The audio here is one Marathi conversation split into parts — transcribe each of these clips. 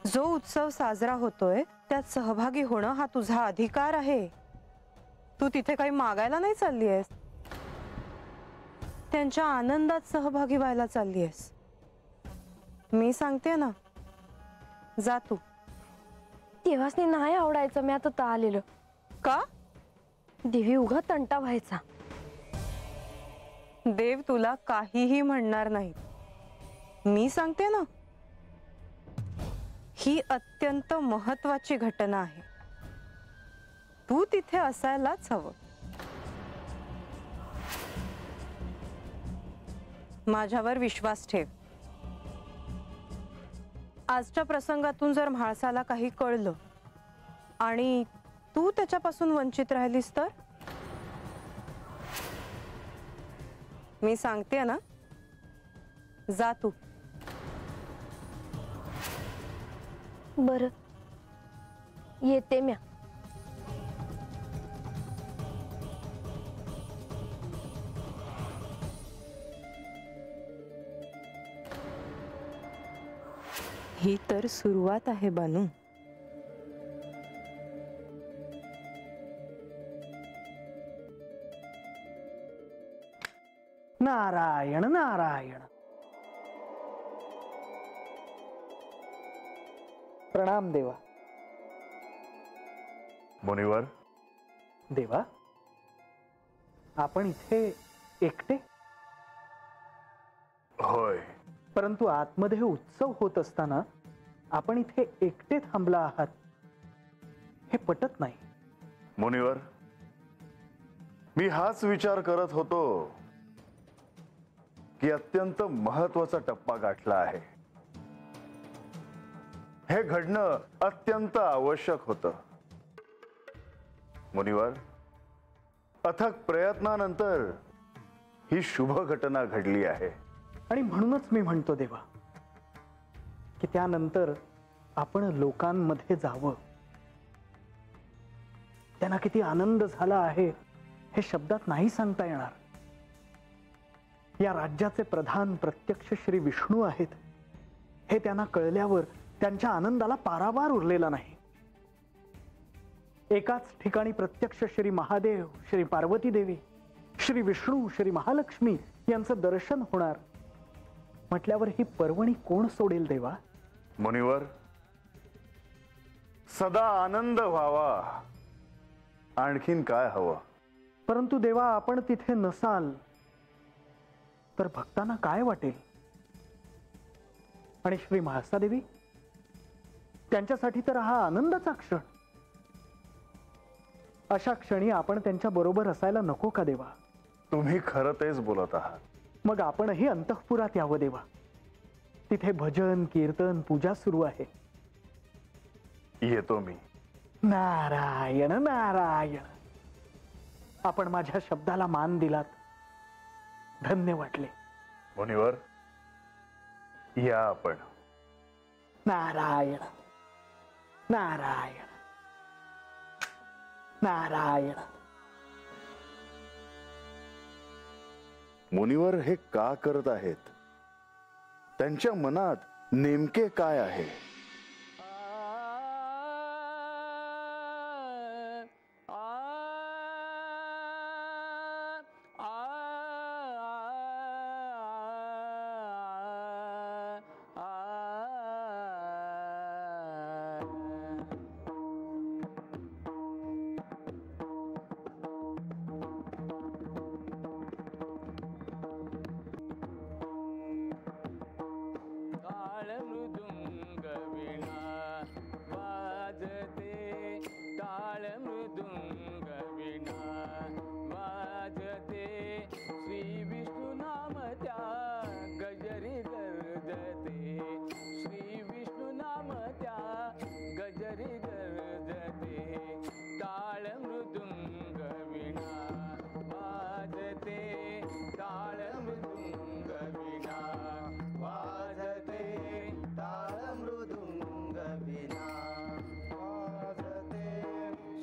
जो उत्सव साजरा होतोय त्यात सहभागी होणं हा तुझा अधिकार आहे। तू तिथे काही मागायला नाही चालली आहेस, त्यांच्या आनंदात सहभागी व्हायला चालली आहेस। मी सांगते ना, जा तू। देवासनी नाही आवडायचं मी आता आलेलं का? देवी उगा तंटा व्हायचा। देव तुला काहीही म्हणणार नाही। मी सांगते ना, ही अत्यंत महत्त्वाची घटना आहे। तू तिथे असायलाच हवं। माझ्यावर विश्वास ठेव। आजच्या प्रसंगातून जर म्हाळसाला काही कळलं आणि तू त्याच्यापासून वंचित राहिलीस तर? मी सांगते ना, जा तू। बरं, येते म्या। ही तर सुरुवात आहे बानू। नारायण नारायण। प्रणाम देवा। मुनिवर, देवा, आपण इथे एकटे? होय। परंतु आतमध्ये उत्सव होत असताना आपण इथे एकटे थांबला आहात, हे पटत नाही। मुनिवर, मी हाच विचार करत होतो की अत्यंत महत्वाचा टप्पा गाठला आहे। हे घडणं अत्यंत आवश्यक होतं। मुनिवर, अथक प्रयत्नानंतर ही शुभ घटना घडली आहे। आणि म्हणूनच मी म्हणतो देवा की त्यानंतर आपण लोकांमध्ये जावं। त्यांना किती आनंद झाला आहे हे शब्दात नाही सांगता येणार। या राज्याचे प्रधान प्रत्यक्ष श्री विष्णू आहेत हे त्यांना कळल्यावर त्यांच्या आनंदाला पारावार उरलेला नाही। एकाच ठिकाणी प्रत्यक्ष श्री महादेव, श्री पार्वती देवी, श्री विष्णू, श्री महालक्ष्मी यांचं दर्शन होणार म्हटल्यावर ही पर्वणी कोण सोडेल देवा? मुनिवर, सदा आनंद व्हावा, आणखीन काय हवं? परंतु देवा, आपण तिथे नसाल तर भक्तांना काय वाटेल? आणि श्री म्हाळसा देवी, त्यांच्यासाठी तर हा आनंदाचा क्षण। अशा क्षणी आपण त्यांच्या बरोबर असायला नको का देवा? तुम्ही खरं तेच बोलत आहात। मग आपणही अंतःपुरात यावं देवा। तिथे भजन, कीर्तन, पूजा सुरू आहे। येतो मी। नारायण नारायण। आपण माझ्या शब्दाला मान दिलात, धन्य वाटले। मुनिवर, या आपण। नारायण नारायण नारायण। मुनिवर हे का करत आहेत? त्यांच्या मनात नेमके काय आहे?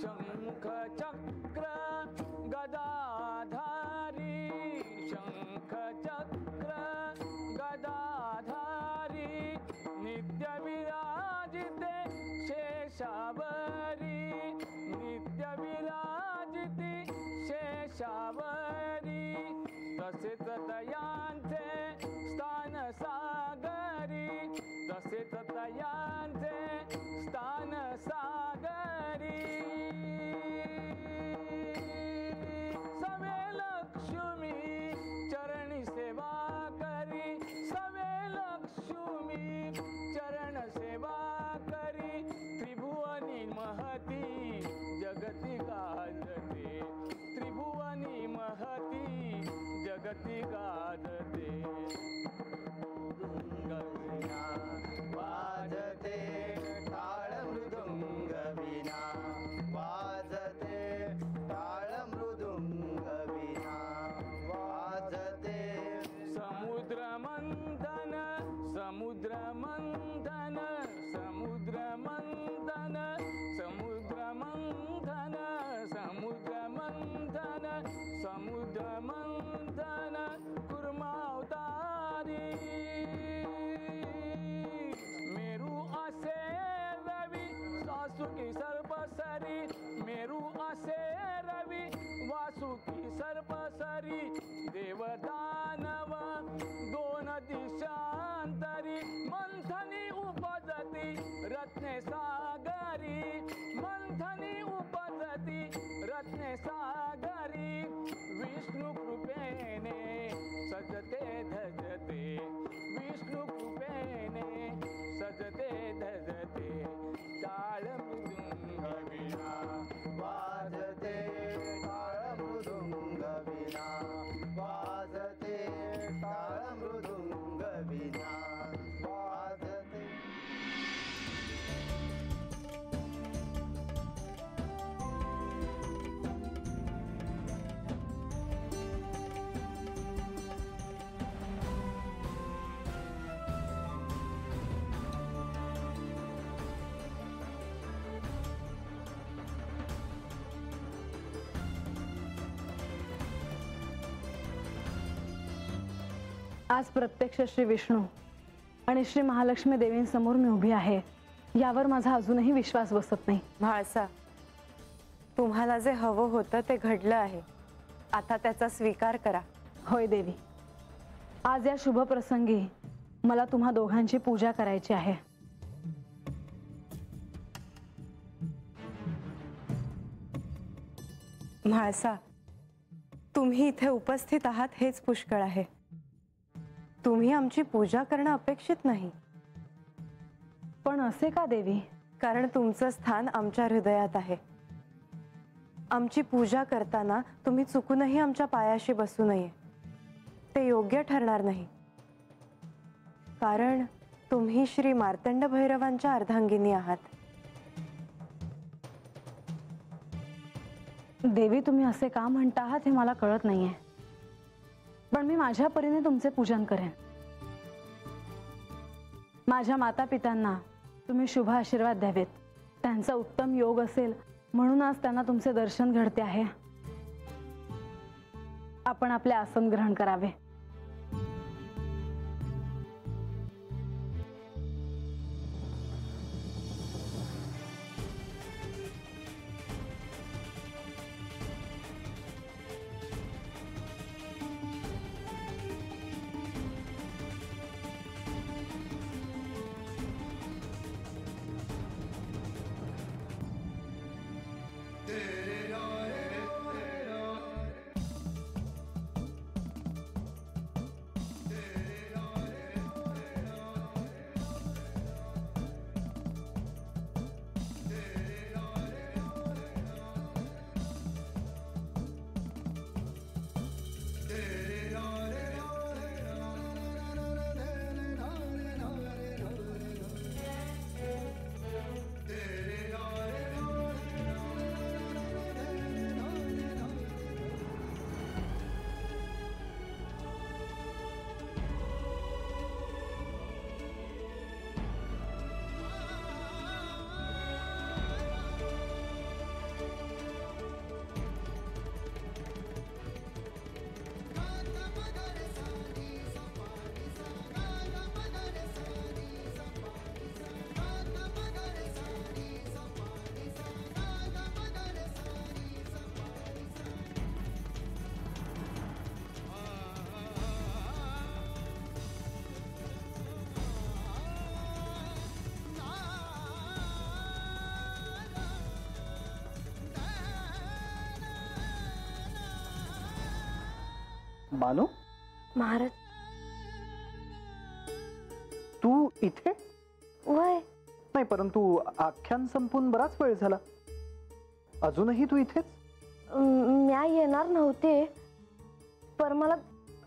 शंख चक्र गदाधारी, शंख चक्र गदाधारी, नित्य विराजित कशावरी तसेच तयांचे स्थान सागरी तसेच तयांचे स्थान सागरी सवे लक्ष्मी चरणी सेवा करी सवे लक्ष्मी चरण सेवा करी त्रिभुवनी महती जगती गाजते त्रिभुवनी महती जगती गाजते मृदुंगवीणा वाजते टाळ मृदुंगवीणा वाजते टाळ मृदुंगवीणा वाजते समुद्र मंथन समुद्र मंथन समुद्र मंथन समुद्र मंथन समुद्र मंथन समुद्र मंथन कुर्मावतारी मेरू असे रवी वासुकी सर्पसरी मेरू असे रवी वासुकी सर्पसरी देवदानव दोन दिशांतरी मंथनी उपजती रत्ने सागरी मंथनी उपजती रत्ने सागरी विष्णु कृपेने सजते धजते विष्णु कृपेने सजते धजते टाळ मृदुंगवीणा वाजते टाळ मृदुंगवीणा वाजते टाळ मृदुंगवीणा वाजते आज प्रत्यक्ष श्री विष्णू आणि श्री महालक्ष्मी देवींसमोर मी उभी आहे यावर माझा अजूनही विश्वास बसत नाही. म्हाळसा, तुम्हाला जे हवं होतं ते घडलं आहे. आता त्याचा स्वीकार करा. होय देवी, आज या शुभ प्रसंगी मला तुम्हा दोघांची पूजा करायची आहे. म्हाळसा, तुम्ही इथे उपस्थित आहात हेच पुष्कळ आहे. तुम्ही आमची पूजा करणं अपेक्षित नाही. पण असे का देवी? कारण तुमचं स्थान आमच्या हृदयात आहे. आमची पूजा करताना तुम्ही चुकूनही आमच्या पायाशी बसू नये. ते योग्य ठरणार नाही. कारण तुम्ही श्री मार्तंड भैरवांच्या अर्धांगिनी आहात. देवी, तुम्ही असे का म्हणता आहात हे मला कळत नाहीये. पण मी माझ्या परीने तुमचे पूजन करेन. माझ्या माता पित्यांना तुम्ही शुभ आशीर्वाद द्यावेत. त्यांचा उत्तम योग असेल म्हणून आज त्यांना तुमचे दर्शन घडते आहे. आपण आपले आसन ग्रहण करावे. बानू, महाराज. तू इथे? वय नाही, परंतु आख्यान संपून बराच वेळ झाला. अजूनही तू इथेच? म्या येणार नव्हते, पर मला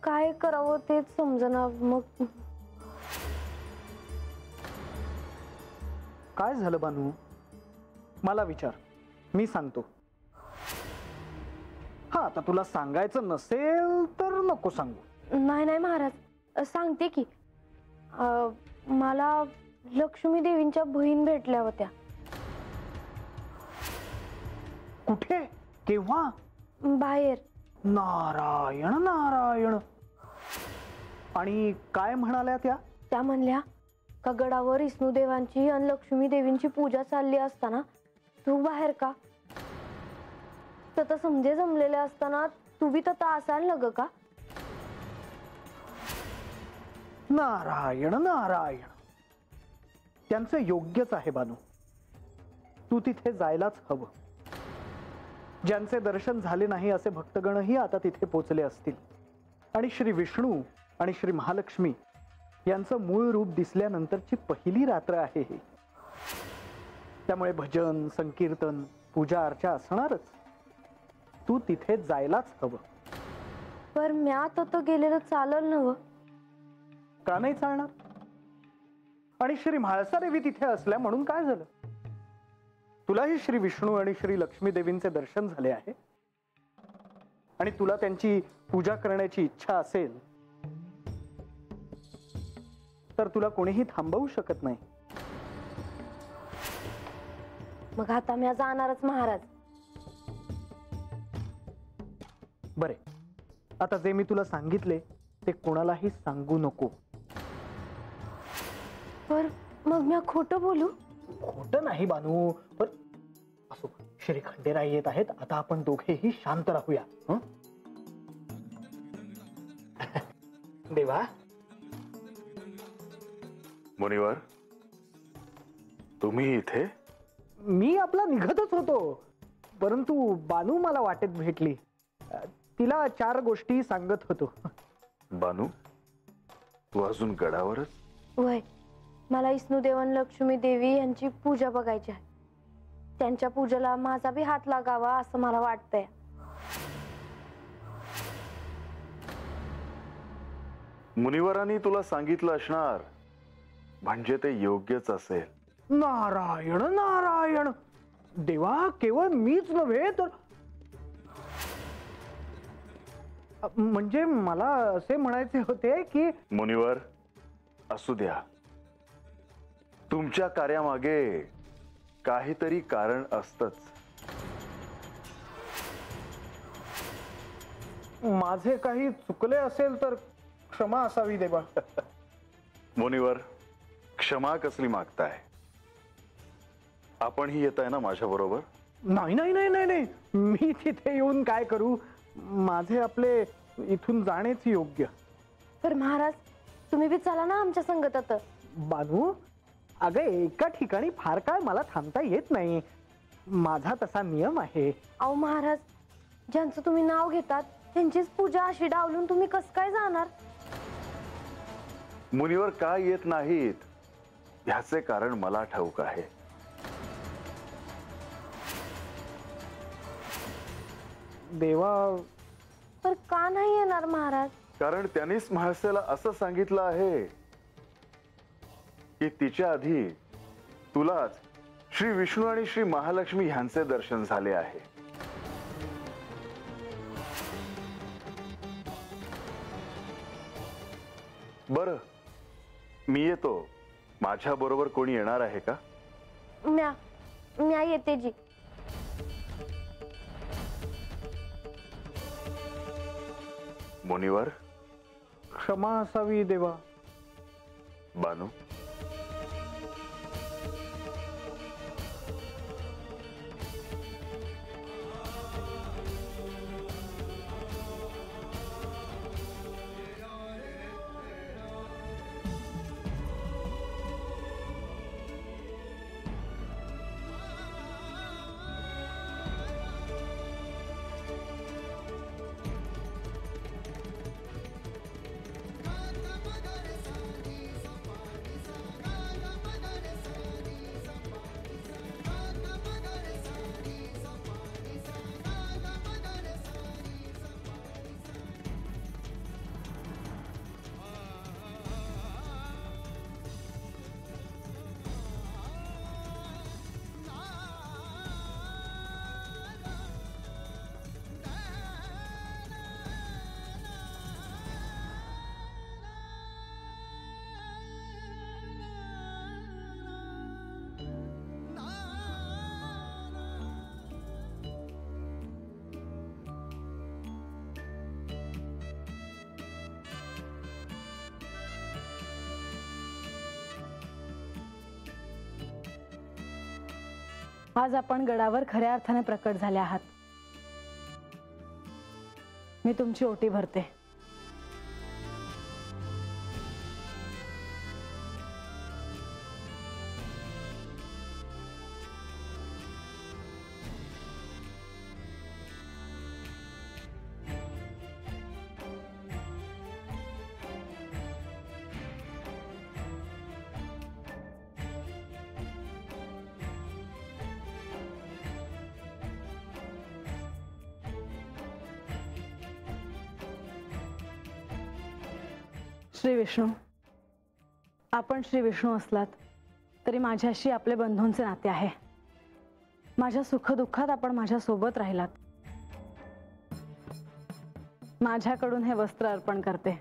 काय करावं तेच समजना. मग काय झालं बानू? मला विचार, मी सांगतो. हा, आता तुला सांगायचं नसेल तर नको सांगू. नाही नाही महाराज, सांगते की. मला लक्ष्मी देवींच्या बहीण भेटल्या होत्या. कुठे? केव्हा? बाहेर. नारायण नारायण. आणि काय म्हणाल्या त्या? त्या म्हणल्या का गडावर विष्णुदेवांची आणि लक्ष्मी देवींची पूजा चालली असताना तू बाहेर का? तर समजे जमलेले असताना तू बी तर असाल ना ग का? नारायण नारायण. त्यांचं योग्यच आहे बानू. तू तिथे जायलाच हवं. ज्यांचे दर्शन झाले नाही असे भक्तगणही आता तिथे पोचले असतील. आणि श्री विष्णू आणि श्री महालक्ष्मी यांचं मूळ रूप दिसल्यानंतरची पहिली रात्र आहे ही. त्यामुळे भजन, संकीर्तन, पूजा अर्चा असणारच. तू तिथे जायलाच हवं. पर म्या तर गेलेलं चालल नव. का नाही चालणार? आणि श्री म्हाळसा देवी तिथे असल्या म्हणून काय झालं? तुलाही श्री विष्णू आणि श्री लक्ष्मी देवींचे दर्शन झाले आहे आणि तुला त्यांची पूजा करण्याची इच्छा असेल तर तुला कोणीही थांबवू शकत नाही. मग आता म्या जाणारच महाराज. बरे, आता जे मी तुला सांगितले ते कोणालाही सांगू नको. पर मग म्या खोटं बोलू? खोटं नाही बानू. पण असो, श्री खंडेराय येत आहेत. आता आपण दोघेही शांत राहूया. हं? देवा. मुनिवर, तुम्ही इथे? मी आपला निघतच होतो, परंतु बानू मला वाटेत भेटली. तिला 4 गोष्टी सांगत होतो. बानू, तू अजून गडावरच? वय, मला विष्णुदेव आणि लक्ष्मी देवी यांची पूजा बघायची आहे. त्यांच्या पूजेला माझा बी हात लागावा असं मला वाटतंय. मुनिवरांनी तुला सांगितलं असणार, म्हणजे ते योग्यच असेल. नारायण नारायण. देवा, केवळ मीच नव्हे तर म्हणजे मला असे म्हणायचे होते की मुनिवर, असू द्या. तुमच्या कार्यामागे काहीतरी कारण असतच. माझे काही चुकले असेल तर क्षमा असावी देवा. मुनिवर, क्षमा कसली मागताय? आपणही येताय ना माझ्या बरोबर? नाही नाही नाही नाही नाही. मी तिथे येऊन काय करू? माझे आपले इथून जाणेच योग्य. पर महाराज, तुम्ही बी चला ना आमच्या संगतात. बानू, अगं एका ठिकाणी फार काळ मला थांबता येत नाही. माझा तसा नियम आहे. अहो महाराज, ज्यांचं तुम्ही नाव घेतात त्यांचीच पूजा अशी डावलून तुम्ही कस काय जाणार? मुनिवर काय येत नाहीत ह्याचे कारण मला ठाऊक आहे. देवा. पर का नाही येणार महाराज? कारण त्यांनीच म्हाळसेला असं सांगितलं आहे की तिच्या आधी तुलाच श्री विष्णू आणि श्री महालक्ष्मी ह्यांचे दर्शन झाले आहे. बरं, मी येतो. माझ्या बरोबर कोणी येणार आहे का? म्या येते जी. मुनिवर. क्षमा असावी देवा. बानू. आज आपण गडावर खऱ्या अर्थाने प्रकट झाले आहात. मी तुमची ओटी भरते. श्री विष्णू, आपण श्री विष्णू असलात तरी माझ्याशी आपले बंधूंचे नाते आहे. माझ्या सुखदुःखात आपण माझ्या सोबत राहिलात. माझ्याकडून हे वस्त्र अर्पण करते.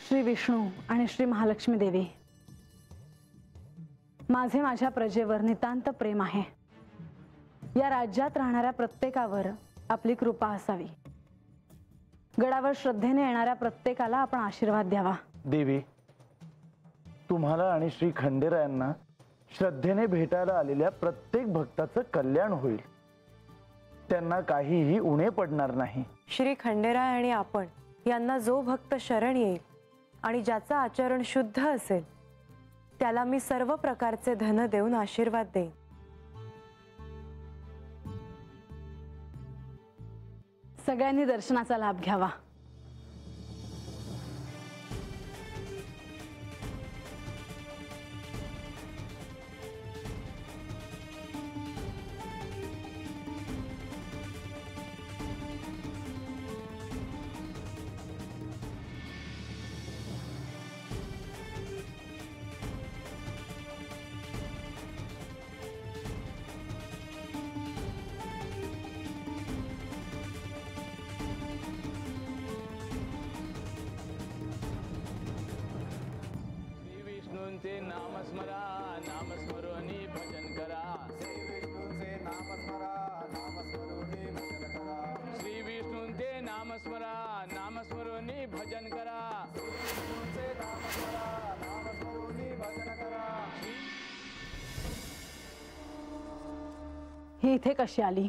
श्री विष्णू आणि श्री महालक्ष्मी देवी, माझे माझ्या प्रजेवर नितांत प्रेम आहे. या राज्यात राहणाऱ्या प्रत्येकावर आपली कृपा असावी. गडावर श्रद्धेने येणाऱ्या प्रत्येकाला आपण आशीर्वाद द्यावा. देवी, तुम्हाला आणि श्री खंडेरायांना श्रद्धेने भेटायला आलेल्या प्रत्येक भक्ताचं कल्याण होईल. त्यांना काहीही उणे पडणार नाही. श्री खंडेराय आणि आपण यांना जो भक्त शरण येईल आणि ज्याचं आचरण शुद्ध असेल त्याला मी सर्व प्रकारचे धन देऊन आशीर्वाद देईन. सगळ्यांनी दर्शनाचा लाभ घ्यावा. विष्णूंचे नामस्मरा, नामस्मरोनी भजन करा. श्री विष्णूचे नामस्मरा, नामस्मरोनी भजन करा. श्री विष्णूंचे नामस्मरा, नामस्मरोनी भजन करा. विष्णूचे नामस्मरा, नामस्मरोनी भजन करा. ही इथे कशी आली?